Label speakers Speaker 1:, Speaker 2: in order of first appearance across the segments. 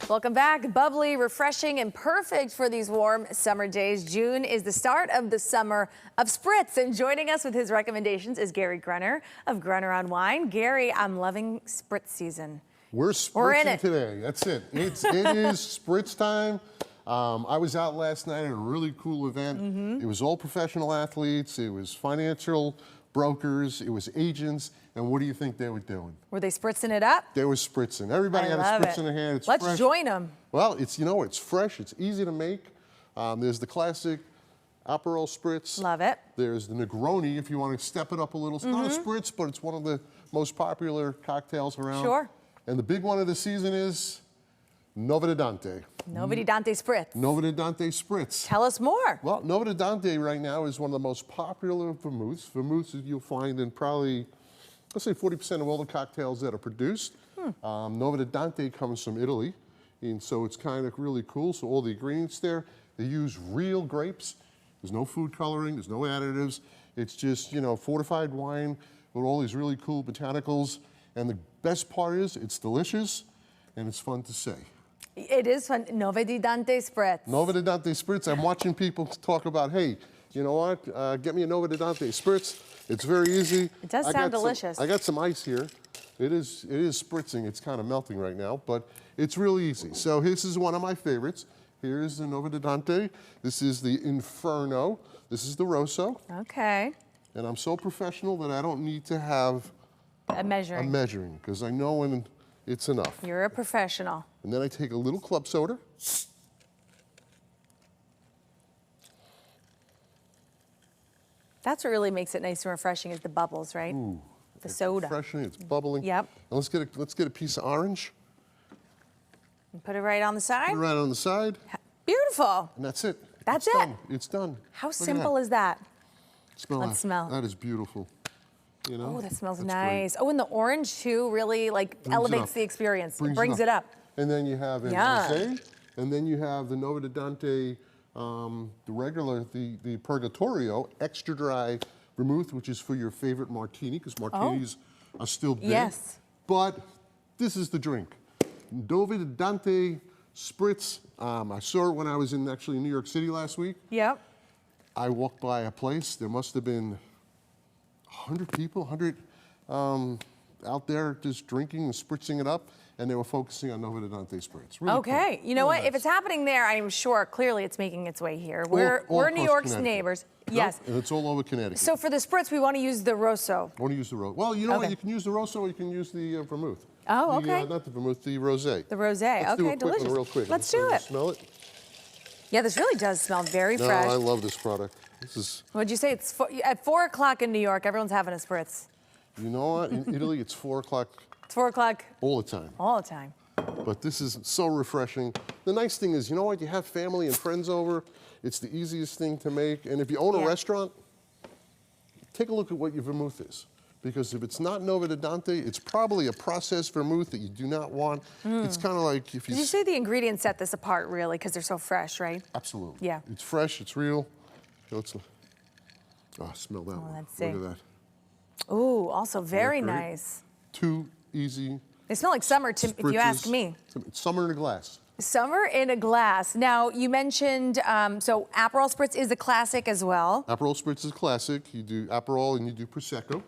Speaker 1: Welcome back. Bubbly, refreshing, and perfect for these warm summer days. June is the start of the summer of spritz, and joining us with his recommendations is Gary Grunner of Grunner on Wine. Gary, I'm loving spritz season.
Speaker 2: We're spritzing today. That's it. It is spritz time. I was out last night at a really cool event. It was all professional athletes. It was financial brokers. It was agents. And what do you think they were doing?
Speaker 1: Were they spritzing it up?
Speaker 2: They were spritzing. Everybody had a spritz in their hand. It's
Speaker 1: Let's
Speaker 2: fresh.
Speaker 1: join them.
Speaker 2: Well, it's fresh. It's easy to make. There's the classic Aperol spritz.
Speaker 1: Love it.
Speaker 2: There's the Negroni if you want to step it up a little. It's not a spritz, but it's one of the most popular cocktails around.
Speaker 1: Sure.
Speaker 2: And the big one of the season is Nova Dante.
Speaker 1: Nova Dante spritz.
Speaker 2: Nova Dante spritz.
Speaker 1: Tell us more.
Speaker 2: Well, Nova Dante right now is one of the most popular vermouths. Vermouths that you'll find in probably, let's say 40% of all the cocktails that are produced. Nova Dante comes from Italy, and so it's kind of really cool. So all the ingredients there, they use real grapes. There's no food coloring, there's no additives. It's just, fortified wine with all these really cool botanicals. And the best part is it's delicious and it's fun to say.
Speaker 1: It is fun. Nova Dante spritz.
Speaker 2: Nova Dante spritz. I'm watching people talk about, hey, you know what? Get me a Nova Dante spritz. It's very easy.
Speaker 1: It does sound delicious.
Speaker 2: I got some ice here. It is spritzing. It's kind of melting right now, but it's really easy. So this is one of my favorites. Here's the Nova Dante. This is the Inferno. This is the Rosso.
Speaker 1: Okay.
Speaker 2: And I'm so professional that I don't need to have
Speaker 1: a measuring,
Speaker 2: because I know when it's enough.
Speaker 1: You're a professional.
Speaker 2: And then I take a little club soda.
Speaker 1: That's what really makes it nice and refreshing is the bubbles, right?
Speaker 2: Ooh,
Speaker 1: the soda.
Speaker 2: Refreshing, it's bubbling.
Speaker 1: Yep.
Speaker 2: And let's get a piece of orange.
Speaker 1: And put it right on the side?
Speaker 2: Put it right on the side.
Speaker 1: Beautiful.
Speaker 2: And that's it.
Speaker 1: That's
Speaker 2: it's
Speaker 1: it.
Speaker 2: Done. It's done.
Speaker 1: How simple is that? Let's smell.
Speaker 2: That is beautiful.
Speaker 1: Oh, that smells nice. Great. Oh, and the orange too really elevates the experience. Brings it up.
Speaker 2: And then you have a rosé, and then you have the Nova Dante, the regular, the Purgatorio, extra dry vermouth, which is for your favorite martini, because martinis are still big.
Speaker 1: Yes.
Speaker 2: But this is the drink. Nova Dante spritz. I saw it when I was actually in New York City last week.
Speaker 1: Yep.
Speaker 2: I walked by a place. There must have been 100 people, 100 out there just drinking and spritzing it up, and they were focusing on Nova Dante spritz. Really
Speaker 1: okay,
Speaker 2: cool.
Speaker 1: You know what? If it's happening there, I'm sure clearly it's making its way here. We're New York's neighbors. Yes.
Speaker 2: And it's all over Connecticut.
Speaker 1: So for the spritz, we want to use the Rosso.
Speaker 2: Want to use the Rosso. Well, you know what? You can use the Rosso or you can use the vermouth.
Speaker 1: Oh, okay.
Speaker 2: Not the vermouth, the rosé.
Speaker 1: The rosé.
Speaker 2: Let's do a
Speaker 1: delicious.
Speaker 2: One real quick.
Speaker 1: Let's do it.
Speaker 2: Smell it?
Speaker 1: Yeah, this really does smell very fresh.
Speaker 2: No, I love this product. This is.
Speaker 1: What'd you say? It's at 4 o'clock in New York. Everyone's having a spritz.
Speaker 2: You know what? In Italy, it's 4 o'clock.
Speaker 1: It's 4 o'clock.
Speaker 2: All the time.
Speaker 1: All the time.
Speaker 2: But this is so refreshing. The nice thing is, you know what? You have family and friends over. It's the easiest thing to make. And if you own a restaurant, take a look at what your vermouth is. Because if it's not Nova Dante, it's probably a processed vermouth that you do not want. It's kind of like if you...
Speaker 1: Did you say the ingredients set this apart, really, because they're so fresh, right?
Speaker 2: Absolutely.
Speaker 1: Yeah.
Speaker 2: It's fresh, it's real. Let's, smell that one.
Speaker 1: Let's see.
Speaker 2: Look at that.
Speaker 1: Ooh, also very nice.
Speaker 2: Too easy.
Speaker 1: They smell like summer, if you ask me.
Speaker 2: It's summer in a glass.
Speaker 1: Summer in a glass. Now, you mentioned, so Aperol Spritz is a classic as well.
Speaker 2: Aperol Spritz is classic. You do Aperol and you do Prosecco.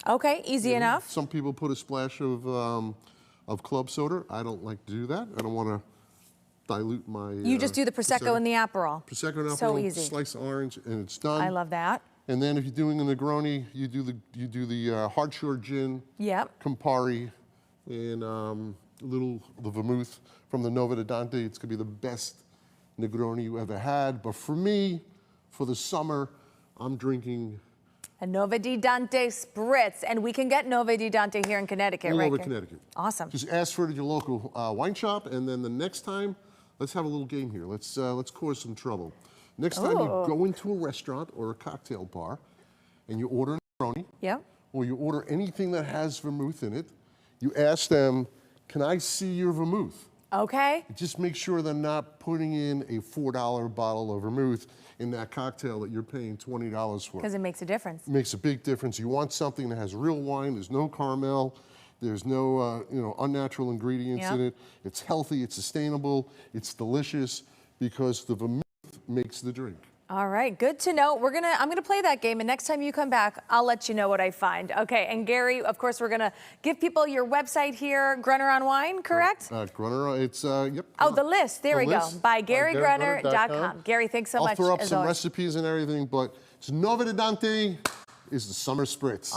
Speaker 1: Okay, easy enough.
Speaker 2: Some people put a splash of club soda. I don't like to do that. I don't want to dilute my...
Speaker 1: You just do the Prosecco and the Aperol.
Speaker 2: Prosecco and Aperol,
Speaker 1: so easy.
Speaker 2: Slice of orange, and it's done.
Speaker 1: I love that.
Speaker 2: And then if you're doing the Negroni, you do the Hardshore gin, Campari, and the vermouth from the Nova Dante. It's gonna be the best Negroni you ever had. But for me, for the summer, I'm drinking
Speaker 1: a Nova Dante spritz, and we can get Nova Dante here in Connecticut, right?
Speaker 2: All over Connecticut.
Speaker 1: Awesome.
Speaker 2: Just ask for it at your local wine shop, and then the next time, let's have a little game here. Let's cause some trouble. Next time you go into a restaurant or a cocktail bar, and you order a Negroni, or you order anything that has vermouth in it, you ask them, "Can I see your vermouth?"
Speaker 1: Okay.
Speaker 2: Just make sure they're not putting in a $4 bottle of vermouth in that cocktail that you're paying $20 for.
Speaker 1: Because it makes a difference.
Speaker 2: It makes a big difference. You want something that has real wine, there's no caramel, There's no unnatural ingredients in it. It's healthy, it's sustainable, it's delicious because the vermouth makes the drink.
Speaker 1: All right, good to know. I'm gonna play that game, and next time you come back, I'll let you know what I find. Okay, and Gary, of course, we're gonna give people your website here, Grunner on Wine, correct?
Speaker 2: Grunner, it's yep.
Speaker 1: Oh, the list. There we go. By GaryGrunner.com. Gary, thanks so much.
Speaker 2: I'll throw up
Speaker 1: as
Speaker 2: some
Speaker 1: always.
Speaker 2: recipes and everything, but Novedante is the summer spritz.